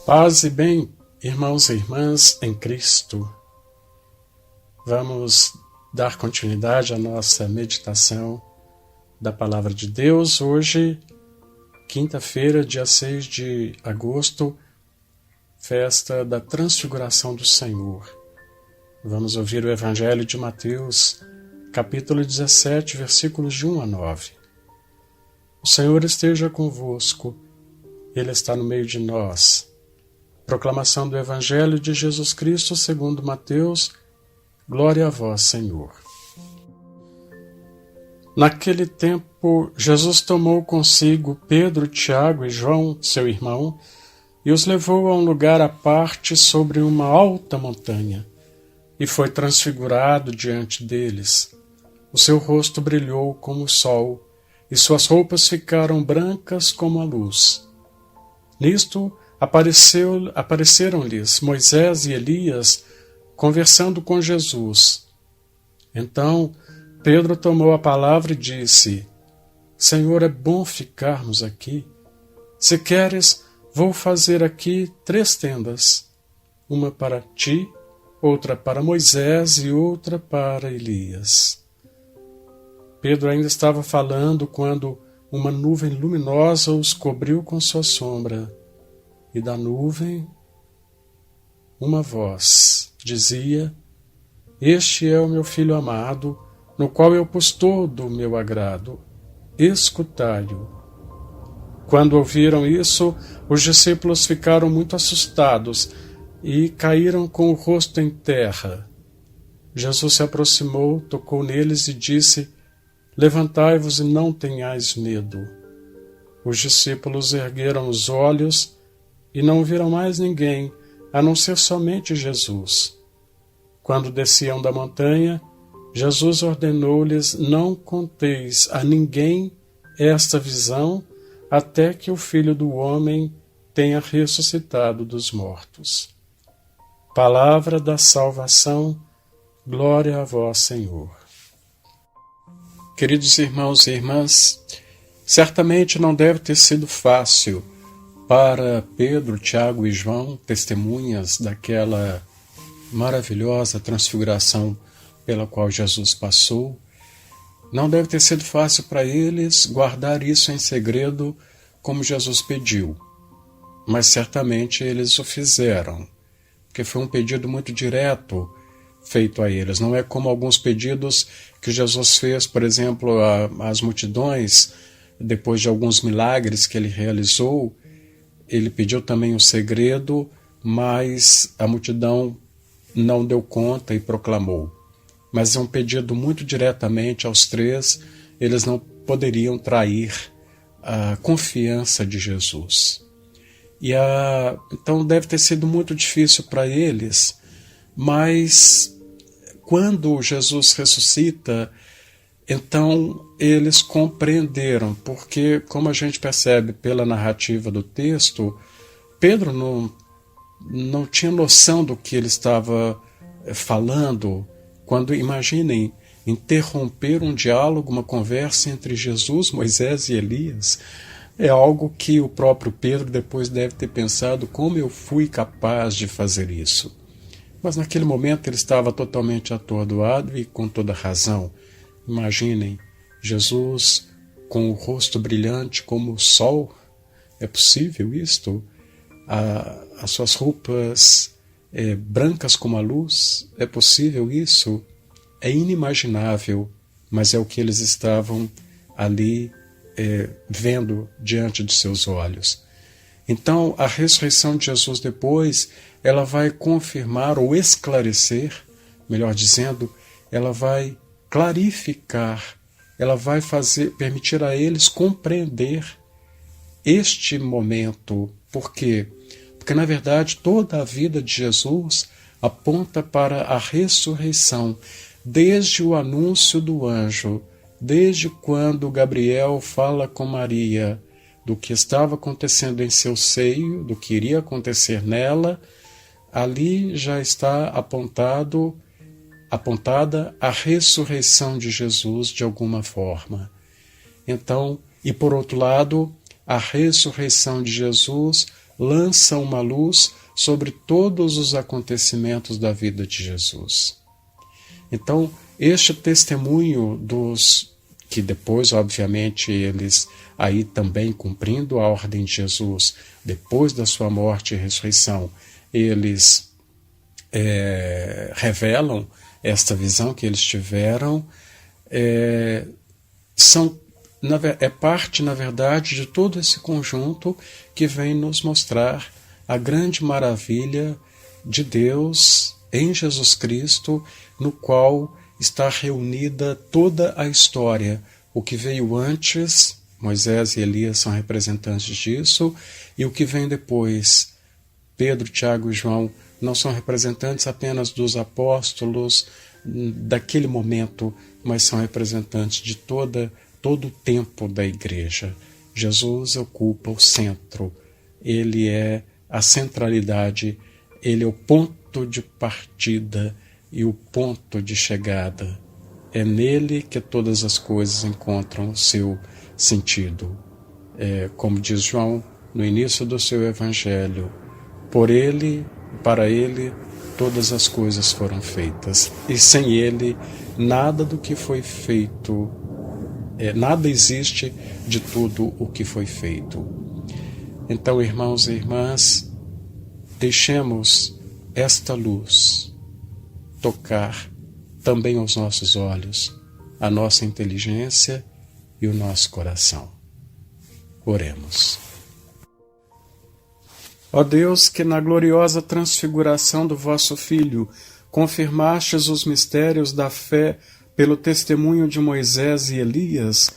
Paz e bem, irmãos e irmãs em Cristo. Vamos dar continuidade à nossa meditação da Palavra de Deus. Hoje, quinta-feira, dia 6 de agosto, festa da Transfiguração do Senhor. Vamos ouvir o Evangelho de Mateus, capítulo 17, versículos de 1 a 9. O Senhor esteja convosco, Ele está no meio de nós. Proclamação do Evangelho de Jesus Cristo segundo Mateus. Glória a vós, Senhor. Naquele tempo, Jesus tomou consigo Pedro, Tiago e João, seu irmão, e os levou a um lugar à parte sobre uma alta montanha, e foi transfigurado diante deles. O seu rosto brilhou como o sol, e suas roupas ficaram brancas como a luz. Nisto, apareceram-lhes Moisés e Elias conversando com Jesus. Então Pedro tomou a palavra e disse: Senhor, é bom ficarmos aqui. Se queres, vou fazer aqui 3 tendas, uma para ti, outra para Moisés e outra para Elias. Pedro ainda estava falando quando uma nuvem luminosa os cobriu com sua sombra. E da nuvem uma voz dizia: Este é o meu filho amado, no qual eu pus todo o meu agrado. Escutai-o. Quando ouviram isso, os discípulos ficaram muito assustados e caíram com o rosto em terra. Jesus se aproximou, tocou neles e disse: Levantai-vos e não tenhais medo. Os discípulos ergueram os olhos e não viram mais ninguém, a não ser somente Jesus. Quando desciam da montanha, Jesus ordenou-lhes: Não conteis a ninguém esta visão, até que o Filho do Homem tenha ressuscitado dos mortos. Palavra da salvação, glória a vós, Senhor. Queridos irmãos e irmãs, certamente não deve ter sido fácil para Pedro, Tiago e João, testemunhas daquela maravilhosa transfiguração pela qual Jesus passou. Não deve ter sido fácil para eles guardar isso em segredo como Jesus pediu, mas certamente eles o fizeram, porque foi um pedido muito direto feito a eles. Não é como alguns pedidos que Jesus fez, por exemplo, às multidões, depois de alguns milagres que ele realizou. Ele pediu também o segredo, mas a multidão não deu conta e proclamou. Mas é um pedido muito diretamente aos 3, eles não poderiam trair a confiança de Jesus. Então deve ter sido muito difícil para eles, mas quando Jesus ressuscita, então eles compreenderam, porque, como a gente percebe pela narrativa do texto, Pedro não tinha noção do que ele estava falando, quando, imaginem, interromper um diálogo, uma conversa entre Jesus, Moisés e Elias. É algo que o próprio Pedro depois deve ter pensado: como eu fui capaz de fazer isso? Mas naquele momento ele estava totalmente atordoado e com toda razão. Imaginem, Jesus com o rosto brilhante como o sol. É possível isto? As suas roupas brancas como a luz. É possível isso? É inimaginável, mas é o que eles estavam ali vendo diante de seus olhos. Então, a ressurreição de Jesus depois, ela vai confirmar ou esclarecer, melhor dizendo, ela vai clarificar, ela vai permitir a eles compreender este momento. Por quê? Porque, na verdade, toda a vida de Jesus aponta para a ressurreição, desde o anúncio do anjo, desde quando Gabriel fala com Maria do que estava acontecendo em seu seio, do que iria acontecer nela, ali já está apontada a ressurreição de Jesus de alguma forma. Então, e por outro lado, a ressurreição de Jesus lança uma luz sobre todos os acontecimentos da vida de Jesus. Então, este testemunho dos que depois, obviamente, eles aí também cumprindo a ordem de Jesus, depois da sua morte e ressurreição, eles revelam esta visão que eles tiveram, é parte, na verdade, de todo esse conjunto que vem nos mostrar a grande maravilha de Deus em Jesus Cristo, no qual está reunida toda a história. O que veio antes, Moisés e Elias são representantes disso, e o que vem depois, Pedro, Tiago e João, não são representantes apenas dos apóstolos daquele momento, mas são representantes de todo o tempo da igreja. Jesus ocupa o centro, ele é a centralidade, ele é o ponto de partida e o ponto de chegada. É nele que todas as coisas encontram o seu sentido. Como diz João no início do seu evangelho, por ele, para ele, todas as coisas foram feitas. E sem ele, nada do que foi feito, nada existe de tudo o que foi feito. Então, irmãos e irmãs, deixemos esta luz tocar também os nossos olhos, a nossa inteligência e o nosso coração. Oremos. Ó Deus, que na gloriosa transfiguração do vosso Filho confirmastes os mistérios da fé pelo testemunho de Moisés e Elias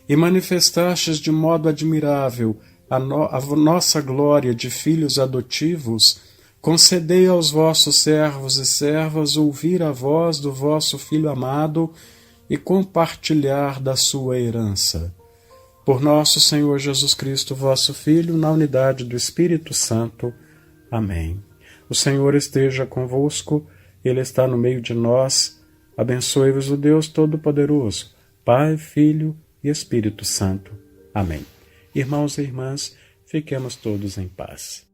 e manifestastes de modo admirável a nossa glória de filhos adotivos, concedei aos vossos servos e servas ouvir a voz do vosso Filho amado e compartilhar da sua herança. Por nosso Senhor Jesus Cristo, vosso Filho, na unidade do Espírito Santo. Amém. O Senhor esteja convosco, Ele está no meio de nós. Abençoe-vos o Deus Todo-Poderoso, Pai, Filho e Espírito Santo. Amém. Irmãos e irmãs, fiquemos todos em paz.